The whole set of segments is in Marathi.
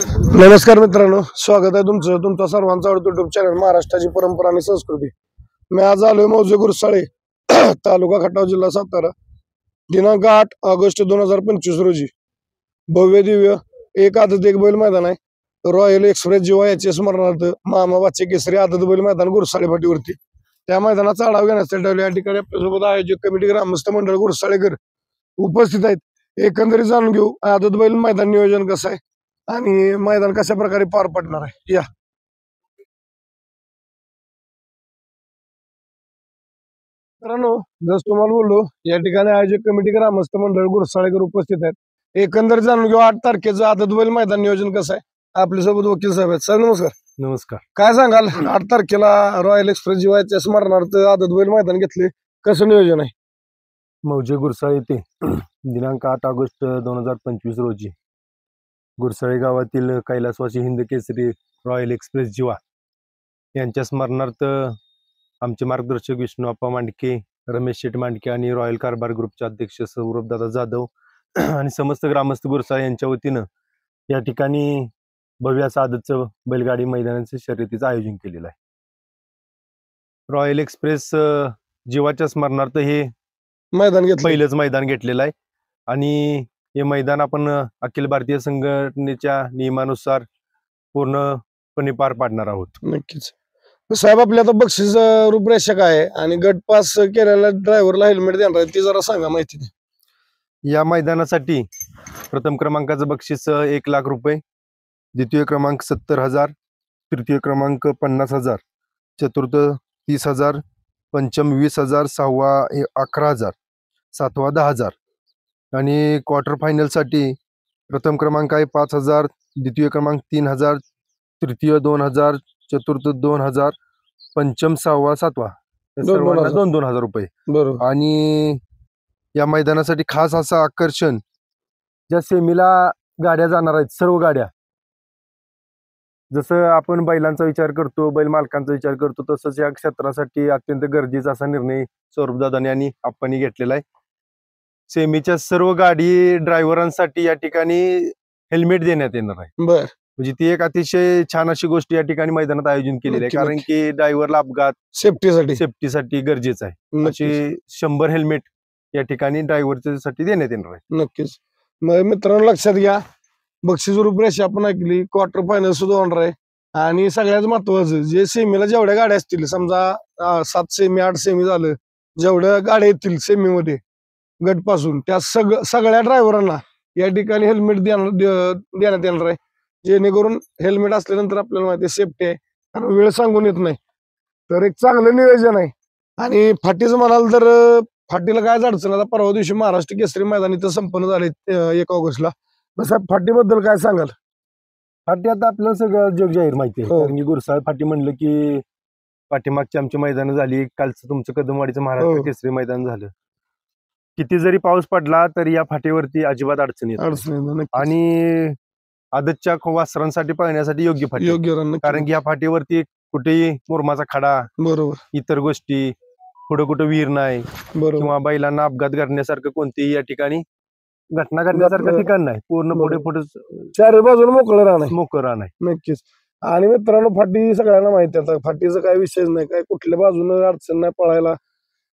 नमस्कार मित्रांनो, स्वागत आहे तुमचा सर्वांचा आवडतो युट्यूब चॅनल महाराष्ट्राची परंपरा आणि संस्कृती. मी आज आलोय मौजे गुरसाळे तालुका खटाव जिल्हा सातारा. दिनांक 8 ऑगस्ट 2025 रोजी भव्य दिव्य एक आदत एक बैल मैदान आहे. रॉयल एक्सप्रेस जीवा याच्या स्मरणार्थ मामा बादचे केसरी आदत बैल मैदान गुरसाळे फाटीवरती. त्या मैदानाचा आढावा घेण्यासाठी या ठिकाणी आपल्यासोबत आयोजक कमिटी ग्रामस्थ मंडळ गुरसाळेकर उपस्थित आहेत. एकंदरीत जाणून घेऊ आदत बैल मैदान नियोजन कसं आहे आणि मैदान कशा प्रकारे पार पडणार आहे. या मित्रांनो, जसं तुम्हाला बोललो, या ठिकाणी आयोजक कमिटी ग्रामस्थ मंडळ गुरसाळेकर उपस्थित आहेत. एकंदरीत जाणून घेऊ 8 तारखेचं आदत बैल मैदान नियोजन कसं आहे. आपल्यासोबत वकील साहेब आहेत. सर नमस्कार. नमस्कार. काय सांगाल 8 तारखेला रॉयल एक्सप्रेस जीवाच्या स्मरणार्थ आदत बैल मैदान घेतले, कसं नियोजन आहे? मौजे गुरसाळे येथे दिनांक 8 ऑगस्ट 2025 रोजी गुरसाळे गावातील कैलासवासी हिंद केसरी रॉयल एक्सप्रेस जीवा यांच्या स्मरणार्थ आमचे मार्गदर्शक विष्णुआप्पा मांडके, रमेश शेठ मांडके आणि रॉयल कारभार ग्रुपचे अध्यक्ष सौरभदादा जाधव आणि समस्त ग्रामस्थ गुरसाळे यांच्या वतीनं या ठिकाणी भव्य असं आदतचं बैलगाडी मैदानाचं शर्यतीचं आयोजन केलेलं आहे. रॉयल एक्सप्रेस जीवाच्या स्मरणार्थ हे मैदान घेतलं, पहिलंच मैदान घेतलेलं आहे आणि हे मैदान आपण अखिल भारतीय संघटनेच्या नियमानुसार पूर्णपणे पार पाडणार आहोत. नक्कीच. साहेब, आपल्या आता बक्षीस रूपरेषा काय आहे आणि गट पास केलेल्या ड्रायव्हरला हेल्मेट देणार आहे, ती जरा सांगा माहिती द्या. या मैदानासाठी प्रथम क्रमांकाचं बक्षीस 1 लाख रुपये, द्वितीय क्रमांक 70,000, तृतीय क्रमांक 50,000, चतुर्थ 30,000, पंचम 20,000, सहावा 11,000, सातवा 10,000 आणि क्वार्टर फायनलसाठी प्रथम क्रमांक आहे 5,000, द्वितीय क्रमांक 3,000, तृतीय 2,000, चतुर्थ 2,000, पंचम 6वा 7वा सर्वांना 2,000 रुपये. बरोबर. आणि या मैदानासाठी खास असं आकर्षण, ज्या सेमीला गाड्या जाणार आहेत सर्व गाड्या, जसं आपण बैलांचा विचार करतो, बैल मालकांचा विचार करतो, तसंच या क्षेत्रासाठी अत्यंत गरजेचा असा निर्णय सौरभदादांनी आणि आप्पांनी घेतलेला आहे. सेमीच्या सर्व गाडी ड्रायव्हरांसाठी या ठिकाणी हेल्मेट देण्यात येणार आहे. बर, म्हणजे ती एक अतिशय छान अशी गोष्ट या ठिकाणी मैदानात आयोजन केलेली आहे, कारण की ड्रायव्हरला अपघात सेफ्टीसाठी गरजेचं आहे. अशी 100 हेल्मेट या ठिकाणी ड्रायव्हरच्या साठी देण्यात येणार आहे. नक्कीच. मग मित्रांनो लक्षात घ्या, बक्षीस रूपरेषा आपण ऐकली, क्वार्टर फायनल सुद्धा होणार आहे आणि सगळ्यात महत्वाचं, जे सेमीला जेवढ्या गाड्या असतील, समजा 7 सेमी 8 सेमी झालं, जेवढ्या गाड्या येतील सेमीमध्ये गट पासून, त्या सगळ्या ड्रायव्हरांना या ठिकाणी हेल्मेट देण्यात येणार आहे, जेणेकरून हेल्मेट असल्यानंतर आपल्याला माहिती सेफ्टी आहे आणि वेळ सांगून येत नाही. तर एक चांगलं नियोजन आहे. आणि फाटीचं म्हणाल तर फाटीला काय अडचण, आता परवा दिवशी महाराष्ट्र केसरी मैदान इथं संपन्न झाले 1 ऑगस्टला. साहेब, फाटीबद्दल काय सांगाल? फाटी आता आपल्याला सगळं जग जाहीर माहिती आहे, कारण की गुरसाळे फाटी म्हणलं की पाठीमागची आमची मैदानं झाली, कालचं तुमचं कदमवाडीचं महाराष्ट्र केसरी मैदान झालं. किती जरी पाऊस पडला तरी या फाटीवरती अजिबात अडचण येत नाही. आणि आदतच्या वासरांसाठी पळण्यासाठी योग्य फाटी, कारण की या फाटीवरती कुठेही मुरमाचा खडा, बरोबर, इतर गोष्टी, पुढे कुठं विहीर नाही किंवा बैलांना अपघात करण्यासारखं कोणतीही या ठिकाणी घटना करण्यासारखं ठिकाण नाही. पूर्ण पुढे चार बाजूला मोकळं राहणार. नक्कीच. आणि मित्रांनो, फाटी सगळ्यांना माहिती आहे, फाटीचं काय विषयच नाही, काय कुठल्या बाजूने अडचण नाही पळायला.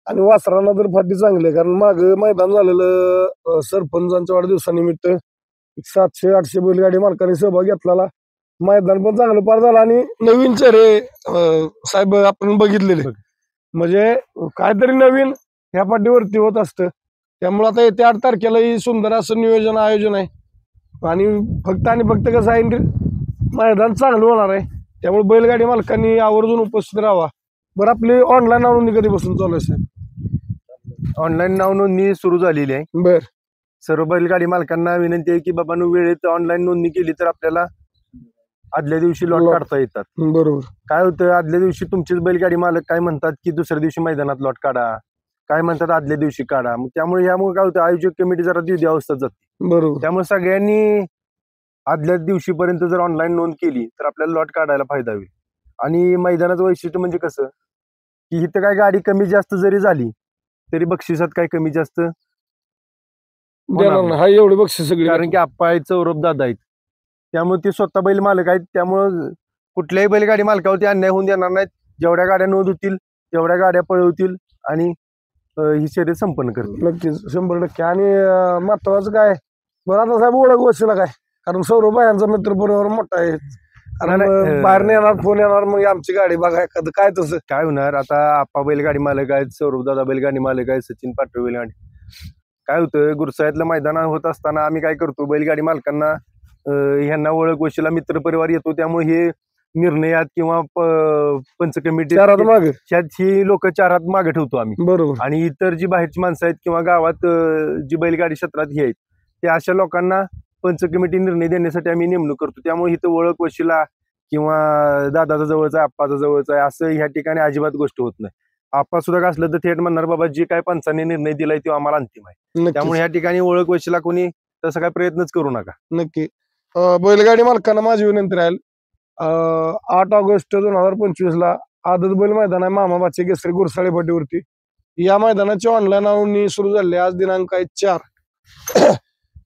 आणि वासरांना तर फाटी चांगली आहे, कारण माग मैदान झालेलं सरपंचांच्या वाढदिवसानिमित्त 700-800 बैलगाडी मालकांनी सहभाग घेतलेला. मैदान पण चांगलं पार झालं आणि नवीन चेहरे साहेब आपण बघितलेले, म्हणजे काहीतरी नवीन ह्या पाठीवरती होत असतं. त्यामुळे आता येत्या 8 तारखेलाही सुंदर असं नियोजन आयोजन आहे आणि फक्त कसं आहे, मैदान चांगलं होणार आहे. त्यामुळे बैलगाडी मालकांनी आवर्जून उपस्थित राहावा. बरं, आपली ऑनलाईन नाव नोंदणी कधीपासून चालू आहे साहेब? ऑनलाईन नाव नोंदणी सुरू झालेली आहे. बर, सर्व बैलगाडी मालकांना विनंती आहे की बाबा वेळेत ऑनलाईन नोंदणी केली तर आपल्याला आदल्या दिवशी लॉट काढता येतात. बरोबर. काय होतं, आदल्या दिवशी तुमचेच बैलगाडी मालक काय म्हणतात की दुसऱ्या दिवशी मैदानात लॉट काढा, काय म्हणतात आदल्या दिवशी काढा. मग त्यामुळे काय होतं, आयोजक कमिटी जरा द्विधा अवस्थेत जाते. बरोबर. त्यामुळे सगळ्यांनी आदल्या दिवशीपर्यंत जर ऑनलाईन नोंद केली तर आपल्याला लॉट काढायला फायदा होईल. आणि मैदानाचं वैशिष्ट्य म्हणजे कसं की इथं काय गाडी कमी जास्त जरी झाली तरी बक्षिसात काय कमी जास्त देणार नाही, हा एवढे बक्षीस सगळे, कारण की आप्पा आहेत, सौरभ दादा आहेत, त्यामुळे ते स्वतः बैल मालक आहेत. त्यामुळं कुठल्याही बैलगाडी मालकावरती अन्याय होऊन देणार नाहीत. जेवढ्या गाड्या नोंद होतील तेवढ्या गाड्या पळवतील आणि ही शर्यत संपन्न करतील. नक्कीच 100%. आणि महत्वाचं काय बरं आता साहेब ओळख वशिला काय, कारण सौरभ यांचा मित्र बरोबर मोठा आहे, कारण बाहेर येणार फोन येणार मग आमची गाडी बघा एखादं काय तसं काय होणार. आता आप्पा बैलगाडी मालक आहेत, सौरभ दादा बैलगाडी मालक आहेत, सचिन पाटवे बैलगाडी. काय होतं गुरसाळ्यातलं मैदान होत असताना आम्ही काय करतो बैलगाडी मालकांना ह्यांना ओळख वशिला मित्र परिवार येतो. त्यामुळे हे निर्णयात किंवा पंच कमिटी ही लोक 4 हात मागे ठेवतो आम्ही. बरोबर. आणि इतर जी बाहेरची माणसं आहेत किंवा गावात जी बैलगाडी क्षेत्रात ही आहेत ते अशा लोकांना पंच कमिटी निर्णय देण्यासाठी आम्ही नेमणूक करतो. त्यामुळे इथं ओळख वशिला किंवा दादाचा जवळचा आहे आप्पाचा जवळचा आहे असं ह्या ठिकाणी अजिबात गोष्ट होत नाही. आप्पा सुद्धा असलं तर थेट म्हणणार बाबा जी काय पंचाने निर्णय दिलाय तो आम्हाला अंतिम आहे. त्यामुळे ह्या ठिकाणी ओळख वशिला कोणी तसं काय प्रयत्नच करू नका. नक्की. बैलगाडी मालकांना माझी विनंती राहील, 8 ऑगस्ट 2025 ला आदत बैल मैदान आहे मामाबाचे केसरी गुरसाळे फाटीवरती. या मैदानाची ऑनलाईन नोंदणी सुरू झाली. आज दिनांक आहे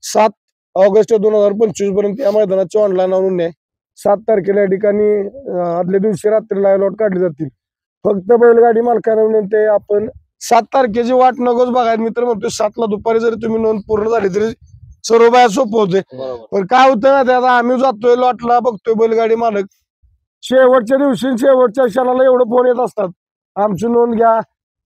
7 ऑगस्ट 2025 पर्यंत या मैदानाची ऑनलाईन नोंदणी आहे. 7 तारखेला या ठिकाणी आदल्या दिवशी रात्री लाईव्ह लॉट काढले जातील. फक्त बैलगाडी मालकांना विनंती, आपण 7 तारखेची वाट नकोच बघायला. मित्र म्हणतो 7 ला दुपारी जरी तुम्ही नोंद पूर्ण झाली तरी सर्व बाया सोपं होते. पण काय होतं ना, आता आम्ही जातोय लॉटला बघतोय बैलगाडी मालक शेवटच्या दिवशी शेवटच्या क्षणाला एवढं फोन येत असतात, आमची नोंद घ्या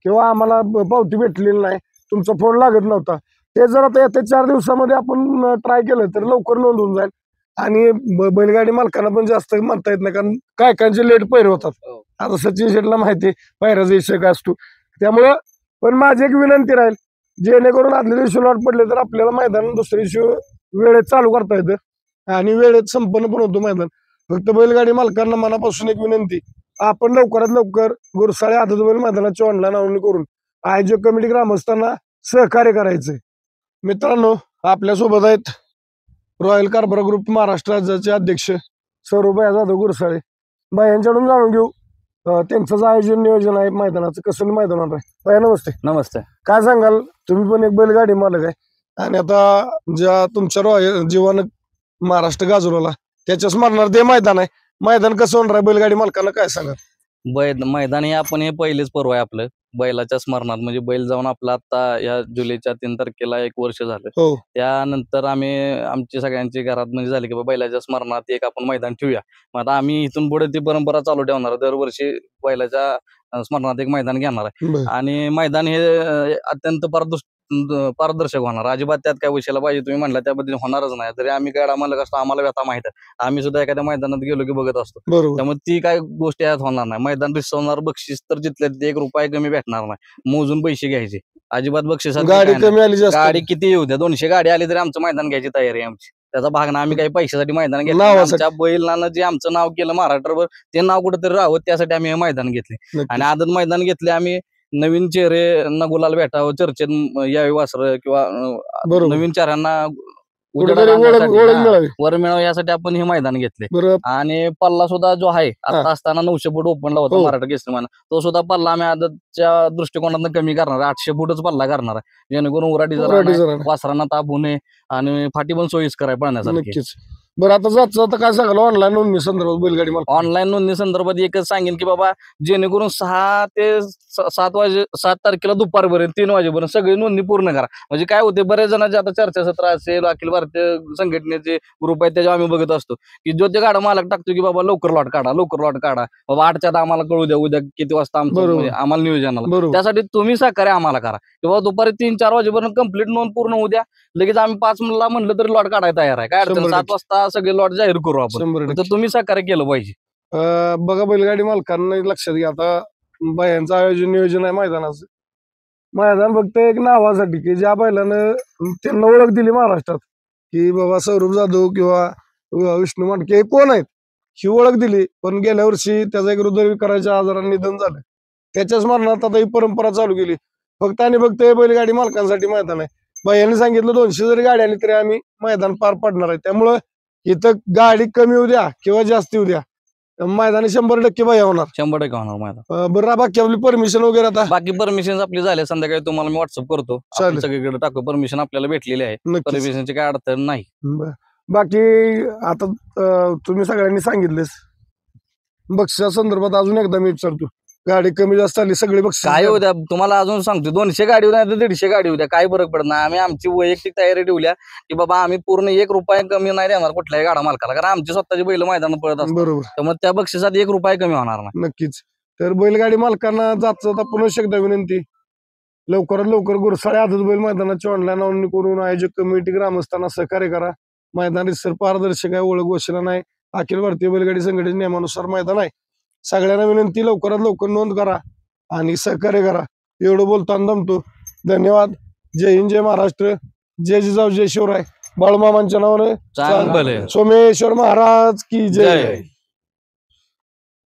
किंवा आम्हाला पावती भेटलेली नाही, तुमचा फोन लागत नव्हता. ते जर आता येत्या 4 दिवसामध्ये आपण ट्राय केलं तर लवकर नोंद होऊन जाईल. आणि बैलगाडी मालकांना पण जास्त म्हणता येत नाही, कारण काय कायचे लेट पैर होतात. आता सचिन शेटला माहिती पैराचा विषय काय असतो. त्यामुळं पण माझी एक विनंती राहील, जेणेकरून आदल्या दिवशी लॉट पडले तर आपल्याला मैदान दुसऱ्या दिवशी वेळेत चालू करता येतं आणि वेळेत संपन्न पण होतो मैदान. फक्त बैलगाडी मालकांना मनापासून एक विनंती, आपण लवकरात लवकर गुरसाळे आदत बैल मैदानाची ऑनलाईन नोंदणी करून आयोजक कमिटी ग्रामस्थांना सहकार्य करायचंय. मित्रांनो, आपल्यासोबत आहेत रॉयल कार्बरा ग्रुप महाराष्ट्र राज्याचे अध्यक्ष सौरभ जाधव गुरसाळे. यांच्याकडून जाणून घेऊ त्यांचं आयोजन नियोजन आहे मैदानाचं कसं मैदान होणार आहे. बाया नमस्ते. नमस्ते. काय सांगाल, तुम्ही पण एक बैलगाडी मालक आहे आणि आता ज्या तुमच्या रॉयल जीवन महाराष्ट्र गाजवला त्याच्या स्मरणार्थ हे मैदान आहे, मैदान कसं होणार आहे बैलगाडी मालकांना काय सांगा. मैदान हे आपण हे पहिलेच पर्व आहे आपलं बैलाच्या स्मरणात. म्हणजे बैल जाऊन आपला आता या जुलैच्या 3 तारखेला 1 वर्ष झालं. त्यानंतर आम्ही आमची सगळ्यांची घरात म्हणजे झाली की बैलाच्या स्मरणात एक आपण मैदान ठेवूया. मग आता आम्ही इथून पुढे ती परंपरा चालू ठेवणार, दरवर्षी बैलाच्या स्मरणात एक मैदान घेणार आहे. आणि मैदान हे अत्यंत पारदर्शक होणार, अजिबात त्यात काय विषयाला पाहिजे तुम्ही म्हणला त्याबद्दल होणारच नाही. जरी आम्ही गाडा मालक असतो आम्हाला व्यथा माहित आहे, आम्ही सुद्धा एखाद्या मैदानात गेलो की बघत असतो. त्यामुळे ती काय गोष्टी यात होणार नाही. मैदान रिसवणार, बक्षीस तर जिथल्या 1 रुपया कमी भेटणार नाही, मोजून पैसे घ्यायचे, अजिबात बक्षीस. गाडी किती येऊ द्या, 200 गाडी आली तरी आमचं मैदान घ्यायची तयारी आहे आमची. त्याचा भाग ना, आम्ही काही पैशासाठी मैदान घेतलं, आमच्या बैलानं जे आमचं नाव केलं महाराष्ट्रभर ते नाव कुठेतरी राहावं त्यासाठी आम्ही हे मैदान घेतले. आणि आदत मैदान घेतले आम्ही नवीन चेहरे ना गुलाल भेटावं, चर्चेत यावी वासर किंवा नवीन चेहऱ्यांना वर मिळावं यासाठी आपण हे मैदान घेतले. आणि पल्ला सुद्धा जो आहे आता असताना 900 फूट ओपनला होता मराठा केसरी मैदान, तो सुद्धा पल्ला आम्ही आदतच्या दृष्टिकोनातून कमी करणार आहे, 800 फूटच पल्ला करणार आहे, जेणेकरून उराटी वासरांना ताप होऊ नये आणि फाटी पण सोयीस्कर आहे पळण्यासाठी. बरं, आता जाता काय सांगाल ऑनलाईन नोंदणी संदर्भात बैलगाडी मालक? ऑनलाईन नोंदणी संदर्भात एकच सांगेन की बाबा जेणेकरून 6 ते 7 तारखेला दुपारपर्यंत 3 वाजेपर्यंत सगळी नोंदणी पूर्ण करा. म्हणजे काय होते, बरेच जणांचे आता चर्चासत्र असेल, अखिल भारतीय संघटनेचे ग्रुप आहेत त्याच्यावर आम्ही बघत असतो की जो ते गाडा मालक टाकतो की बाबा लवकर लॉट काढा, लवकर लॉट काढा, बाबा 8च्या आत आम्हाला कळू द्या उद्या किती वाजता आम्हाला नियोजनाला. त्यासाठी तुम्ही सहकार्य आम्हाला करा की बाबा दुपारी 3-4 वाजेपर्यंत कंप्लीट नोंद पूर्ण होऊ द्या, लगेच आम्ही 5 ला म्हणलं तरी लॉट काढायला तयार आहे. काय अडचण, 7 वाजता सगळे लॉट जाहीर करू आपण, तर तुम्ही सहकार्य केलं पाहिजे. बघा बैलगाडी मालकांना लक्षात घ्या, आता बायांचं आयोजन नियोजन आहे मैदानाचं. मैदान फक्त एक नावासाठी की ज्या बैलानं त्यांना ओळख दिली महाराष्ट्रात की बाबा सौरभ जाधव किंवा विष्णू मांडके हे कोण आहेत ही ओळख दिली. पण गेल्या वर्षी त्याचा एक हृदयविकाराच्या आजाराने निधन झालं, त्याच्या स्मरणात आता ही परंपरा चालू केली. फक्त आणि फक्त बैलगाडी मालकांसाठी मैदान आहे. बायांनी सांगितलं 200 जरी गाडी आली तरी आम्ही मैदान पार पाडणार आहे. त्यामुळं इथं गाडी कमी होऊ द्या किंवा जास्त होऊ द्या, मैदानी 100% बाया होणार, 100% होणार मैदान. बरं, बाकी आपली परमिशन वगैरे आता बाकी परमिशन आपली झाली, संध्याकाळी तुम्हाला मी व्हॉट्सअप करतो, सगळीकडे टाकू, परमिशन आपल्याला भेटलेली आहे, परमिशनची काय अडचण नाही. बाकी आता तुम्ही सगळ्यांनी सांगितलेस बक्षिसा संदर्भात अजून एकदा मी विचारतो, गाडी कमी जास्त आली सगळी बक्षीस काय उद्या तुम्हाला अजून सांगतो, 200 गाडी उद्या 150 गाडी उद्या काय फरक पडत नाही. आम्ही आमची वैयक्तिक तयारी ठेवल्या की बाबा आम्ही पूर्ण 1 रुपया कमी नाही देणार कुठल्याही गाडा मालकाला, कारण आमची स्वतःची बैल मैदानात पळत असतात. बरोबर, त्यामुळे त्या बक्षिसात 1 रुपया कमी होणार नाही. नक्कीच. तर बैलगाडी मालकांना जात पुन्हा एकदा विनंती, लवकरात लवकर गुरसाळे आदत बैल मैदानाची ऑनलाईन नोंदणी करून आयोजक कमिटी ग्रामस्थांना सहकार्य करा. मैदान रिसर पारदर्शक आहे, ओळख वशिला नाही, अखिल भारतीय बैलगाडी संघटनेच्या नियमानुसार मैदान आहे. सगळ्यांना विनंती, लवकरात लवकर नोंद करा आणि सहकार्य करा. एवढं बोलताना दमतो. धन्यवाद. जय हिंद, जय महाराष्ट्र, जय जिजाऊ, जय शिवराय. बाळूमामांच्या नावानं चांगलं सोमेश्वर महाराज की जय.